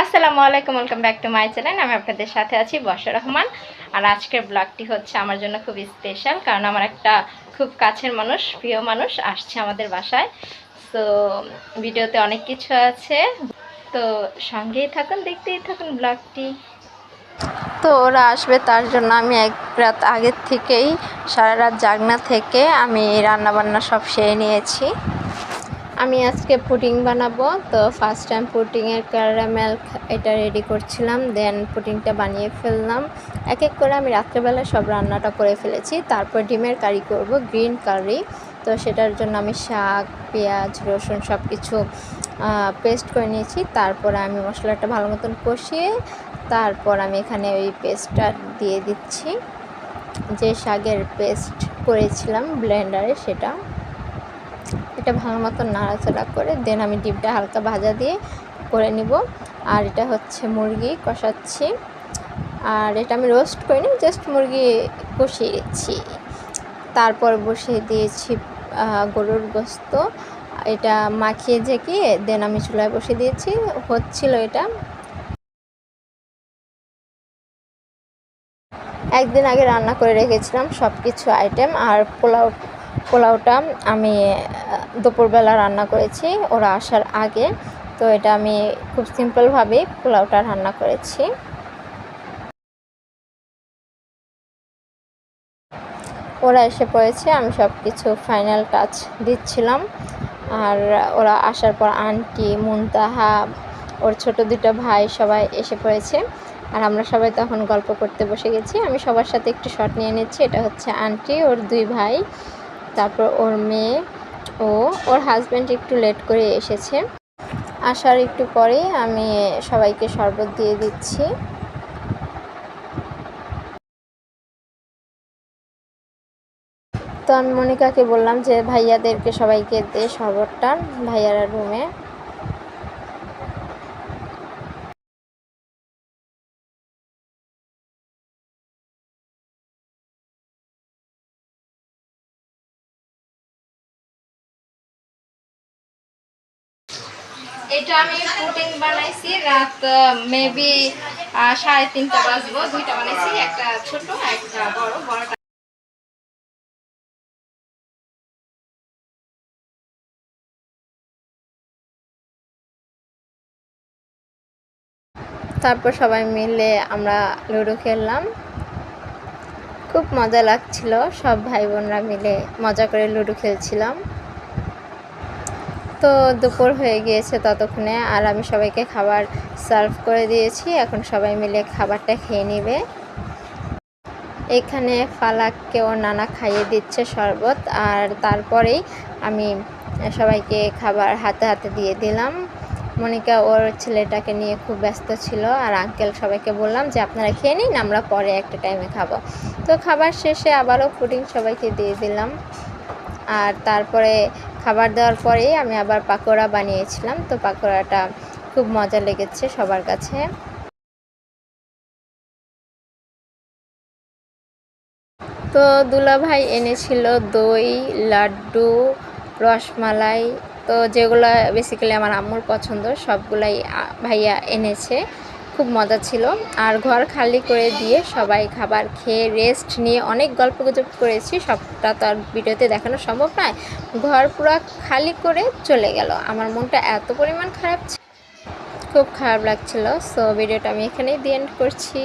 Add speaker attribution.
Speaker 1: আসসালামু আলাইকুম, welcome back to my channel. আমি আপনাদের সাথে আছি বর্ষা রহমান। আর আজকের ব্লগটি হচ্ছে আমার জন্য খুব স্পেশাল, কারণ আমার একটা খুব কাছের মানুষ, প্রিয় মানুষ আসছে আমাদের বাসায়। তো ভিডিওতে অনেক কিছু আছে, তো সঙ্গেই থাকুন, দেখতেই থাকুন ব্লগটি।
Speaker 2: তো ওরা আসবে তার জন্য আমি এক রাত আগের থেকেই সারা রাত জাগনা থেকে আমি রান্নাবান্না সব সেরে নিয়েছি। আমি আজকে পুডিং বানাবো, তো ফার্স্ট টাইম পুডিংয়ের ক্যারামেল এটা রেডি করছিলাম, দেন পুডিংটা বানিয়ে ফেললাম। এক এক করে আমি রাত্রেবেলা সব রান্নাটা করে ফেলেছি। তারপর ডিমের কারি করব, গ্রিন কারি। তো সেটার জন্য আমি শাক, পেঁয়াজ, রসুন সব কিছু পেস্ট করে নিয়েছি। তারপরে আমি মশলাটা ভালো মতন কষিয়ে তারপর আমি এখানে ওই পেস্টটা দিয়ে দিচ্ছি, যে শাকের পেস্ট করেছিলাম ব্লেন্ডারে সেটা। এটা ভালো মতো নাড়াচাড়া করে দেন আমি ডিমটা হালকা ভাজা দিয়ে করে নিব। আর এটা হচ্ছে মুরগি কষাচ্ছি, আর এটা আমি রোস্ট করিনি, জাস্ট মুরগি কষিয়ে দিচ্ছি। তারপর বসিয়ে দিয়েছি গরুর গোস্ত, এটা মাখিয়ে ঝেঁকিয়ে দেন আমি চুলায় বসিয়ে দিয়েছি। হচ্ছিল এটা একদিন আগে রান্না করে রেখেছিলাম সব কিছু আইটেম। আর পোলাওটা আমি দুপুরবেলা রান্না করেছি ওরা আসার আগে। তো এটা আমি খুব সিম্পলভাবেই পোলাওটা রান্না করেছি। ওরা এসে পড়েছে, আমি সব কিছু ফাইনাল টাচ দিচ্ছিলাম। আর ওরা আসার পর আন্টি, মুনতাহা, ওর ছোট দুটো ভাই সবাই এসে পড়েছে। আর আমরা সবাই তখন গল্প করতে বসে গেছি। আমি সবার সাথে একটু শট নিয়ে নিচ্ছি। এটা হচ্ছে আন্টি, ওর দুই ভাই, তারপর ওর মেয়ে, ওর হাজব্যান্ড একটু লেট করে এসেছে। আসার একটু পরেই আমি সবাইকে শরবত দিয়ে দিচ্ছি। তো আমি মনিকাকে বললাম যে ভাইয়াদেরকে সবাইকে দে শরবতটা, ভাইয়ারা রুমে।
Speaker 1: এটা আমি পুডিং বানাইছি রাত মেবি 3:30 বাজবো। দুইটা বানাইছি, একটা ছোট একটা বড়টা।
Speaker 2: তারপর সবাই মিলে আমরা লুডো খেললাম, খুব মজা লাগছিল। সব ভাই বোনরা মিলে মজা করে লুডো খেলছিলাম। তো দুপুর হয়ে গিয়েছে ততক্ষণে, আর আমি সবাইকে খাবার সার্ভ করে দিয়েছি। এখন সবাই মিলে খাবারটা খেয়ে নেবে। এখানে ফালাককে ওর নানা খাইয়ে দিচ্ছে শরবত, আর তারপরেই আমি সবাইকে খাবার হাতে হাতে দিয়ে দিলাম। মনিকা ওর ছেলেটাকে নিয়ে খুব ব্যস্ত ছিল, আর আঙ্কেল সবাইকে বললাম যে আপনারা খেয়ে নিন, আমরা পরে একটা টাইমে খাবো। তো খাবার শেষে আবারও পুডিং সবাইকে দিয়ে দিলাম। আর তারপরে খাবার দেওয়ার পরেই আমি আবার পাকোড়া বানিয়েছিলাম। তো পাকোড়াটা খুব মজা লেগেছে সবার কাছে। তো দুলাভাই এনেছিল দই, লাড্ডু, রসমালাই। তো যেগুলো বেসিক্যালি আমার আম্মুর পছন্দ সবগুলাই ভাইয়া এনেছে। খুব মজা ছিল। আর ঘর খালি করে দিয়ে সবাই খাবার খেয়ে রেস্ট নিয়ে অনেক গল্পগুজব করেছি, সবটা তো আর ভিডিওতে দেখানো সম্ভব নয়। ঘর পুরো খালি করে চলে গেল, আমার মনটা এত পরিমাণ খারাপ ছিল, খুব খারাপ লাগছিল। সো ভিডিওটা আমি এখানেই দি এন্ড করছি।